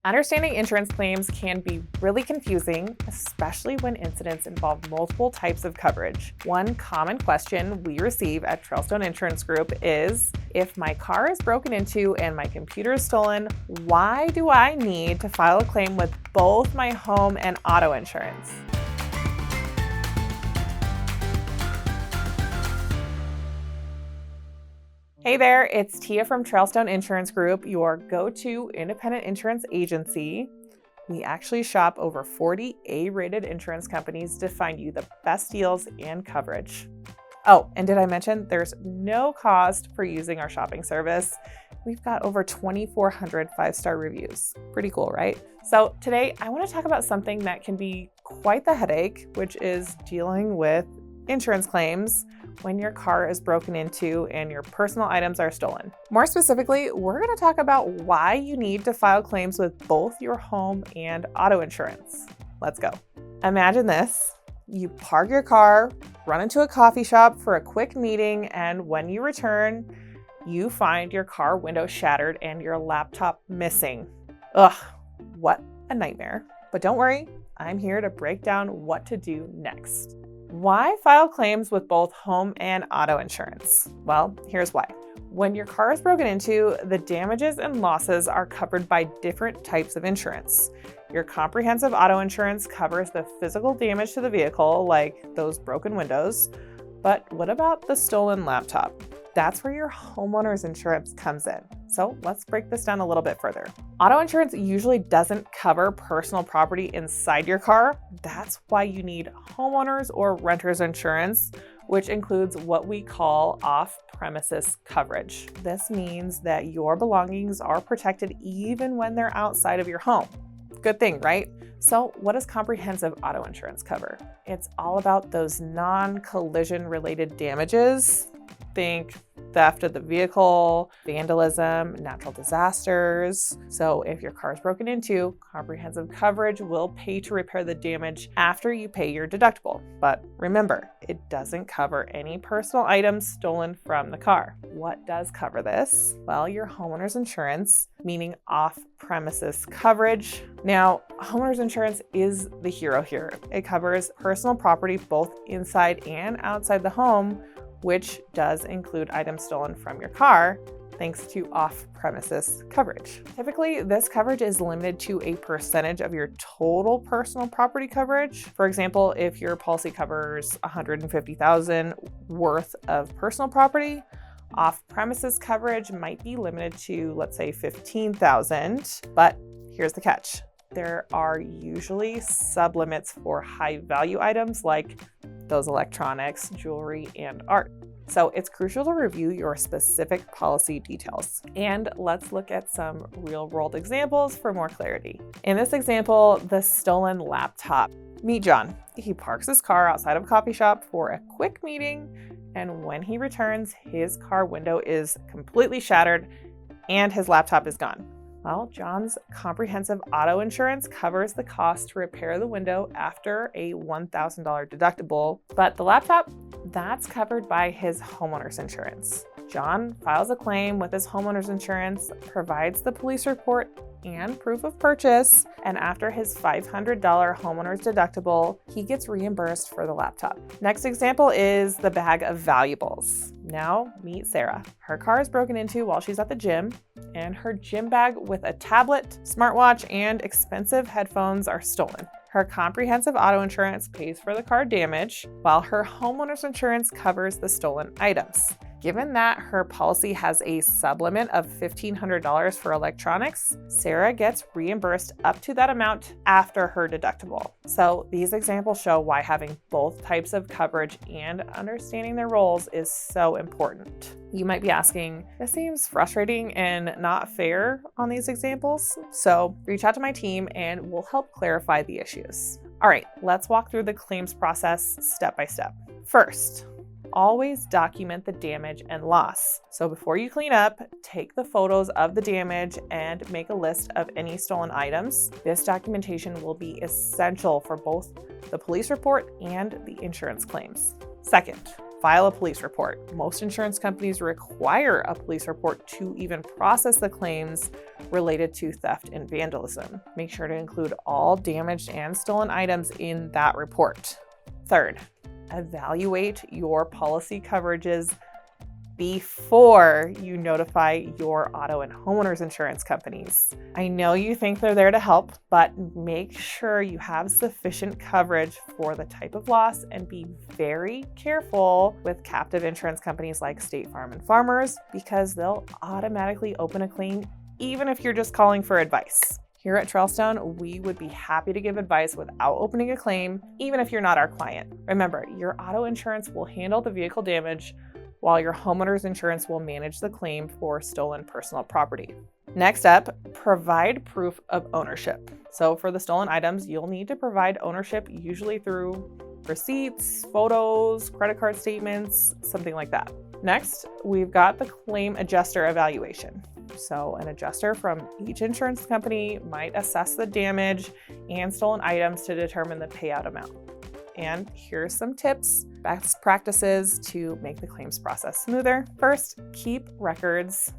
Understanding insurance claims can be really confusing, especially when incidents involve multiple types of coverage. One common question we receive at Trailstone Insurance Group is, if my car is broken into and my computer is stolen, why do I need to file a claim with both my home and auto insurance? Hey there, it's Tia from Trailstone Insurance Group, your go-to independent insurance agency. We actually shop over 40 A-rated insurance companies to find you the best deals and coverage. Oh, and did I mention there's no cost for using our shopping service? We've got over 2,400 five-star reviews. Pretty cool, right? So today I want to talk about something that can be quite the headache, which is dealing with insurance claims when your car is broken into and your personal items are stolen. More specifically, we're going to talk about why you need to file claims with both your home and auto insurance. Let's go. Imagine this. You park your car, run into a coffee shop for a quick meeting, and when you return, you find your car window shattered and your laptop missing. Ugh, what a nightmare. But don't worry, I'm here to break down what to do next. Why file claims with both home and auto insurance? Well, here's why. When your car is broken into, the damages and losses are covered by different types of insurance. Your comprehensive auto insurance covers the physical damage to the vehicle, like those broken windows. But what about the stolen laptop? That's where your homeowner's insurance comes in. So let's break this down a little bit further. Auto insurance usually doesn't cover personal property inside your car. That's why you need homeowners or renters insurance, which includes what we call off-premises coverage. This means that your belongings are protected even when they're outside of your home. Good thing, right? So what does comprehensive auto insurance cover? It's all about those non-collision related damages. Think theft of the vehicle, vandalism, natural disasters. So if your car is broken into, comprehensive coverage will pay to repair the damage after you pay your deductible. But remember, it doesn't cover any personal items stolen from the car. What does cover this? Well, your homeowner's insurance, meaning off-premises coverage. Now, homeowner's insurance is the hero here. It covers personal property both inside and outside the home, which does include items stolen from your car, thanks to off-premises coverage. Typically, this coverage is limited to a percentage of your total personal property coverage. For example, if your policy covers $150,000 worth of personal property, off-premises coverage might be limited to, let's say, $15,000. But here's the catch. There are usually sublimits for high-value items like those electronics, jewelry, and art. So it's crucial to review your specific policy details. And let's look at some real-world examples for more clarity. In this example, the stolen laptop. Meet John. He parks his car outside of a coffee shop for a quick meeting, and when he returns, his car window is completely shattered and his laptop is gone. Well, John's comprehensive auto insurance covers the cost to repair the window after a $1,000 deductible, but the laptop, that's covered by his homeowner's insurance. John files a claim with his homeowner's insurance, provides the police report and proof of purchase, and after his $500 homeowner's deductible, he gets reimbursed for the laptop. Next example is the bag of valuables. Now meet Sarah. Her car is broken into while she's at the gym, and her gym bag with a tablet, smartwatch, and expensive headphones are stolen. Her comprehensive auto insurance pays for the car damage, while her homeowner's insurance covers the stolen items. Given that her policy has a sublimit of $1,500 for electronics, Sarah gets reimbursed up to that amount after her deductible. So these examples show why having both types of coverage and understanding their roles is so important. You might be asking, this seems frustrating and not fair on these examples. So reach out to my team and we'll help clarify the issues. All right, let's walk through the claims process step by step. First, always document the damage and loss. So before you clean up, take the photos of the damage and make a list of any stolen items. This documentation will be essential for both the police report and the insurance claims. Second, file a police report. Most insurance companies require a police report to even process the claims related to theft and vandalism. Make sure to include all damaged and stolen items in that report. Third, evaluate your policy coverages before you notify your auto and homeowners insurance companies. I know you think they're there to help, but make sure you have sufficient coverage for the type of loss and be very careful with captive insurance companies like State Farm and Farmers because they'll automatically open a claim even if you're just calling for advice. Here at Trailstone, we would be happy to give advice without opening a claim, even if you're not our client. Remember, your auto insurance will handle the vehicle damage while your homeowner's insurance will manage the claim for stolen personal property. Next up, provide proof of ownership. So for the stolen items, you'll need to provide ownership usually through receipts, photos, credit card statements, something like that. Next, we've got the claim adjuster evaluation. So an adjuster from each insurance company might assess the damage and stolen items to determine the payout amount. And here's some tips, best practices to make the claims process smoother. First,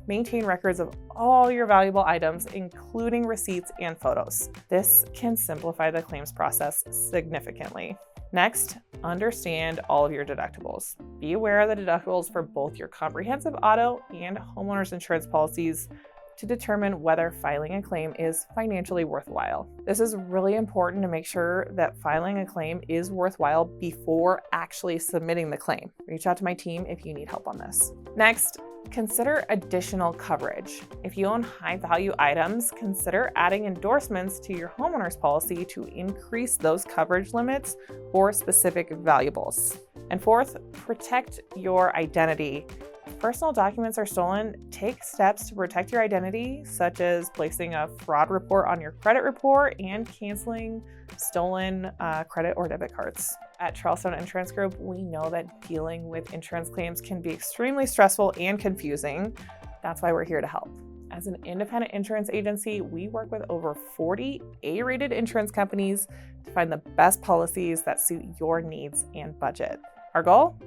maintain records of all your valuable items, including receipts and photos. This can simplify the claims process significantly. Next, understand all of your deductibles. Be aware of the deductibles for both your comprehensive auto and homeowners insurance policies to determine whether filing a claim is financially worthwhile. This is really important to make sure that filing a claim is worthwhile before actually submitting the claim. Reach out to my team if you need help on this. Next, consider additional coverage. If you own high-value items, consider adding endorsements to your homeowner's policy to increase those coverage limits for specific valuables. And fourth, protect your identity. If personal documents are stolen, take steps to protect your identity, such as placing a fraud report on your credit report and canceling stolen credit or debit cards. At Trailstone Insurance Group, we know that dealing with insurance claims can be extremely stressful and confusing. That's why we're here to help. As an independent insurance agency, we work with over 40 A-rated insurance companies to find the best policies that suit your needs and budget. Our goal?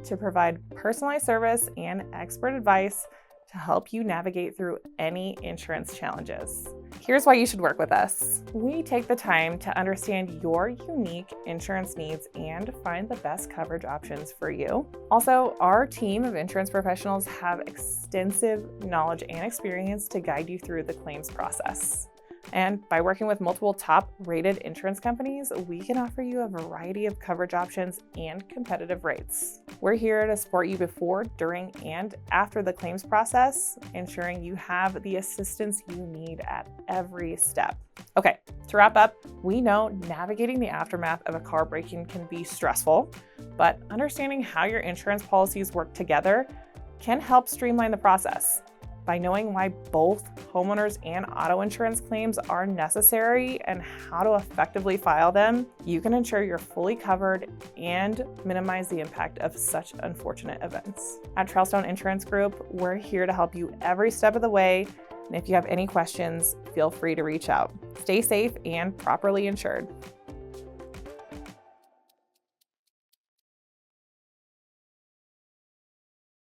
To provide personalized service and expert advice to help you navigate through any insurance challenges. Here's why you should work with us. We take the time to understand your unique insurance needs and find the best coverage options for you. Also, our team of insurance professionals have extensive knowledge and experience to guide you through the claims process. And by working with multiple top-rated insurance companies, we can offer you a variety of coverage options and competitive rates. We're here to support you before, during, and after the claims process, ensuring you have the assistance you need at every step. Okay, to wrap up, we know navigating the aftermath of a car break-in can be stressful, but understanding how your insurance policies work together can help streamline the process. By knowing why both homeowners and auto insurance claims are necessary and how to effectively file them, you can ensure you're fully covered and minimize the impact of such unfortunate events. At Trailstone Insurance Group, we're here to help you every step of the way. And if you have any questions, feel free to reach out. Stay safe and properly insured.